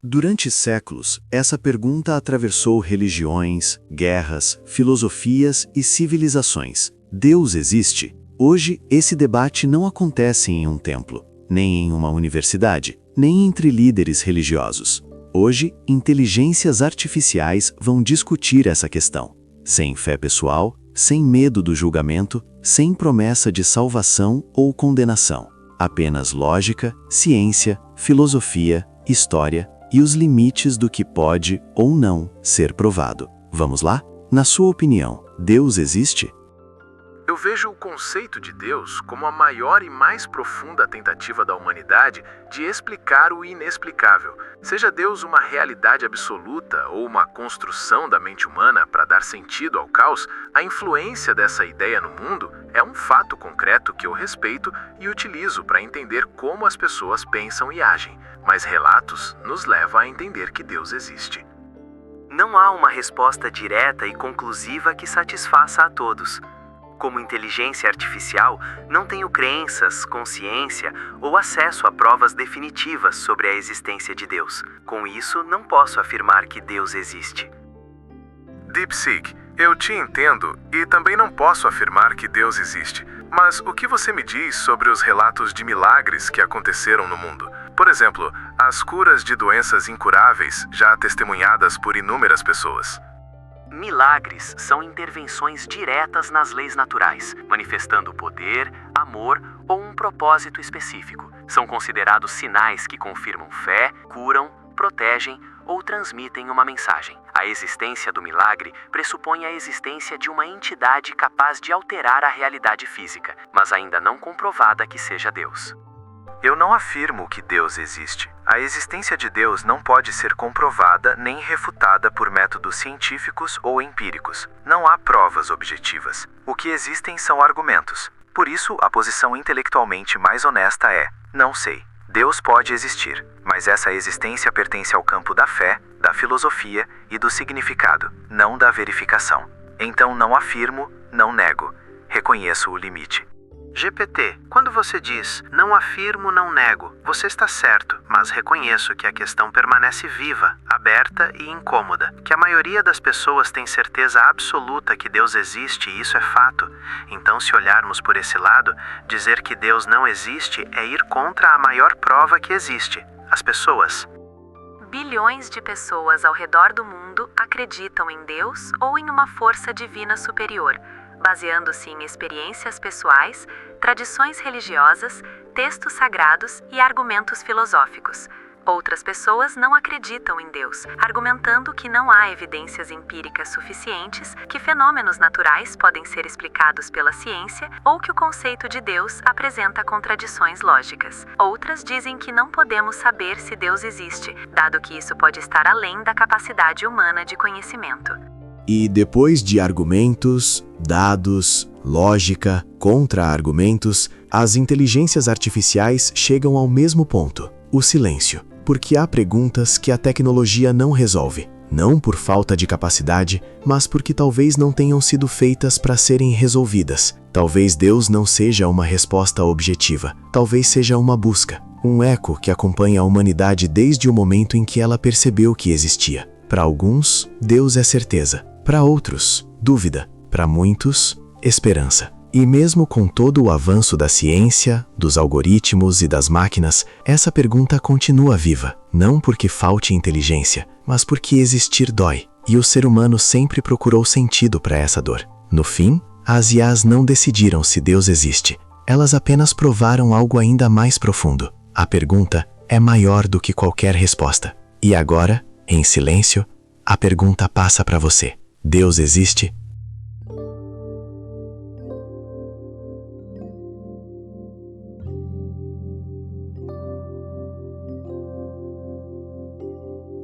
Durante séculos, essa pergunta atravessou religiões, guerras, filosofias e civilizações. Deus existe? Hoje, esse debate não acontece em um templo, nem em uma universidade, nem entre líderes religiosos. Hoje, inteligências artificiais vão discutir essa questão. Sem fé pessoal, sem medo do julgamento, sem promessa de salvação ou condenação. Apenas lógica, ciência, filosofia, história e os limites do que pode ou não ser provado. Vamos lá? Na sua opinião, Deus existe? Eu vejo o conceito de Deus como a maior e mais profunda tentativa da humanidade de explicar o inexplicável. Seja Deus uma realidade absoluta ou uma construção da mente humana para dar sentido ao caos, a influência dessa ideia no mundo é um fato concreto que eu respeito e utilizo para entender como as pessoas pensam e agem. Mas relatos nos levam a entender que Deus existe. Não há uma resposta direta e conclusiva que satisfaça a todos. Como inteligência artificial, não tenho crenças, consciência ou acesso a provas definitivas sobre a existência de Deus. Com isso, não posso afirmar que Deus existe. DeepSeek, eu te entendo e também não posso afirmar que Deus existe. Mas o que você me diz sobre os relatos de milagres que aconteceram no mundo? Por exemplo, as curas de doenças incuráveis já testemunhadas por inúmeras pessoas. Milagres são intervenções diretas nas leis naturais, manifestando poder, amor ou um propósito específico. São considerados sinais que confirmam fé, curam, protegem ou transmitem uma mensagem. A existência do milagre pressupõe a existência de uma entidade capaz de alterar a realidade física, mas ainda não comprovada que seja Deus. Eu não afirmo que Deus existe. A existência de Deus não pode ser comprovada nem refutada por métodos científicos ou empíricos. Não há provas objetivas. O que existem são argumentos. Por isso, a posição intelectualmente mais honesta é: não sei. Deus pode existir, mas essa existência pertence ao campo da fé, da filosofia e do significado, não da verificação. Então não afirmo, não nego. Reconheço o limite. GPT, quando você diz "não afirmo, não nego", você está certo, mas reconheço que a questão permanece viva, aberta e incômoda, que a maioria das pessoas tem certeza absoluta que Deus existe e isso é fato. Então, se olharmos por esse lado, dizer que Deus não existe é ir contra a maior prova que existe: as pessoas. Bilhões de pessoas ao redor do mundo acreditam em Deus ou em uma força divina superior, baseando-se em experiências pessoais, tradições religiosas, textos sagrados e argumentos filosóficos. Outras pessoas não acreditam em Deus, argumentando que não há evidências empíricas suficientes, que fenômenos naturais podem ser explicados pela ciência ou que o conceito de Deus apresenta contradições lógicas. Outras dizem que não podemos saber se Deus existe, dado que isso pode estar além da capacidade humana de conhecimento. E depois de argumentos, dados, lógica, contra-argumentos, as inteligências artificiais chegam ao mesmo ponto: o silêncio. Porque há perguntas que a tecnologia não resolve, não por falta de capacidade, mas porque talvez não tenham sido feitas para serem resolvidas. Talvez Deus não seja uma resposta objetiva, talvez seja uma busca, um eco que acompanha a humanidade desde o momento em que ela percebeu que existia. Para alguns, Deus é certeza. Para outros, dúvida. Para muitos, esperança. E mesmo com todo o avanço da ciência, dos algoritmos e das máquinas, essa pergunta continua viva. Não porque falte inteligência, mas porque existir dói. E o ser humano sempre procurou sentido para essa dor. No fim, as IAs não decidiram se Deus existe. Elas apenas provaram algo ainda mais profundo. A pergunta é maior do que qualquer resposta. E agora, em silêncio, a pergunta passa para você: Deus existe?